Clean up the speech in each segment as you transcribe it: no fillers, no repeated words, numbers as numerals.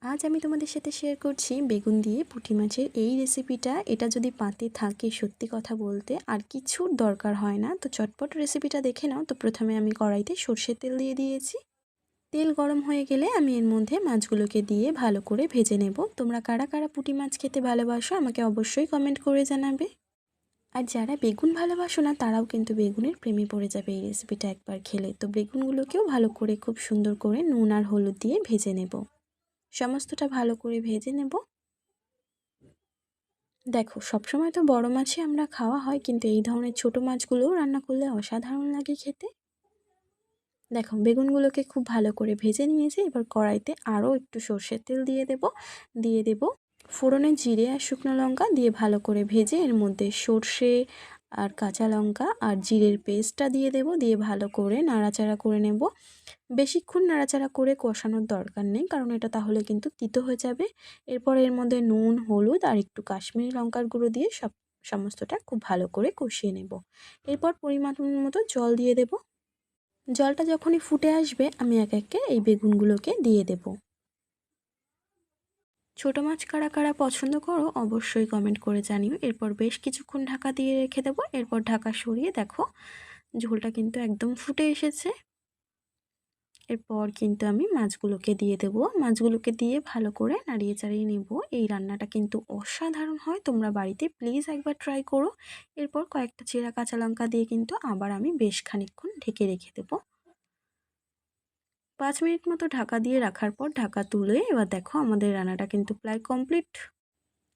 আজ আমি তোমাদের সাথে শেয়ার করছি বেগুন দিয়ে পুঁটি মাছের এই রেসিপিটা। এটা যদি পাতে থাকে, সত্যি কথা বলতে আর কিছুর দরকার হয় না। তো চটপট রেসিপিটা দেখে নাও। তো প্রথমে আমি কড়াইতে সর্ষের তেল দিয়ে দিয়েছি। তেল গরম হয়ে গেলে আমি এর মধ্যে মাছগুলোকে দিয়ে ভালো করে ভেজে নেব। তোমরা কারা কারা পুঁটি মাছ খেতে ভালোবাসো আমাকে অবশ্যই কমেন্ট করে জানাবে। আর যারা বেগুন ভালোবাসো না তারাও কিন্তু বেগুনের প্রেমে পড়ে যাবে এই রেসিপিটা একবার খেলে। তো বেগুনগুলোকেও ভালো করে খুব সুন্দর করে নুন আর হলুদ দিয়ে ভেজে নেব। সমস্তটা ভালো করে ভেজে নেব। দেখো, সবসময় তো বড় মাছই আমরা খাওয়া হয়, কিন্তু এই ধরনের ছোট মাছগুলোও রান্না করলে অসাধারণ লাগে খেতে। দেখো, বেগুনগুলোকে খুব ভালো করে ভেজে নিয়েছি। এবার কড়াইতে আরও একটু সর্ষের তেল দিয়ে দেব ফোড়নে জিরে আর শুকনো লঙ্কা দিয়ে ভালো করে ভেজে এর মধ্যে সর্ষে আর কাঁচা লঙ্কা আর জিরের পেস্টটা দিয়ে ভালো করে নাড়াচাড়া করে নেব। বেশিক্ষণ নাড়াচাড়া করে কষানোর দরকার নেই, কারণ এটা তাহলে কিন্তু তিতো হয়ে যাবে। এরপর এর মধ্যে নুন, হলুদ আর একটু কাশ্মীরি লঙ্কার গুঁড়ো দিয়ে সমস্তটা খুব ভালো করে কষিয়ে নেব। এরপর পরিমাণ মতো জল দিয়ে দেব। জলটা যখনই ফুটে আসবে আমি এক একে এই বেগুনগুলোকে দিয়ে দেব। ছোট মাছ কারা কারা পছন্দ করো অবশ্যই কমেন্ট করে জানিও। এরপর বেশ কিছুক্ষণ ঢাকা দিয়ে রেখে দেবো। এরপর ঢাকা সরিয়ে দেখো, ঝোলটা কিন্তু একদম ফুটে এসেছে। এরপর কিন্তু আমি মাছগুলোকে দিয়ে দেবো। মাছগুলোকে দিয়ে ভালো করে নাড়িয়ে চাড়িয়ে নেব। এই রান্নাটা কিন্তু অসাধারণ হয়, তোমরা বাড়িতে প্লিজ একবার ট্রাই করো। এরপর কয়েকটা চেরা কাঁচা লঙ্কা দিয়ে কিন্তু আবার আমি বেশ খানিকক্ষণ ঢেকে রেখে দেবো। 5 মিনিট মতো ঢাকা দিয়ে রাখার পর ঢাকা তুলে এবার দেখো আমাদের রান্নাটা কিন্তু প্রায় কমপ্লিট।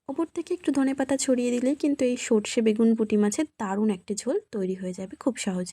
ওপর থেকে একটু ধনেপাতা ছড়িয়ে দিলেই কিন্তু এই সর্ষে বেগুন পুঁটি মাছের দারুণ একটি ঝোল তৈরি হয়ে যাবে খুব সহজে।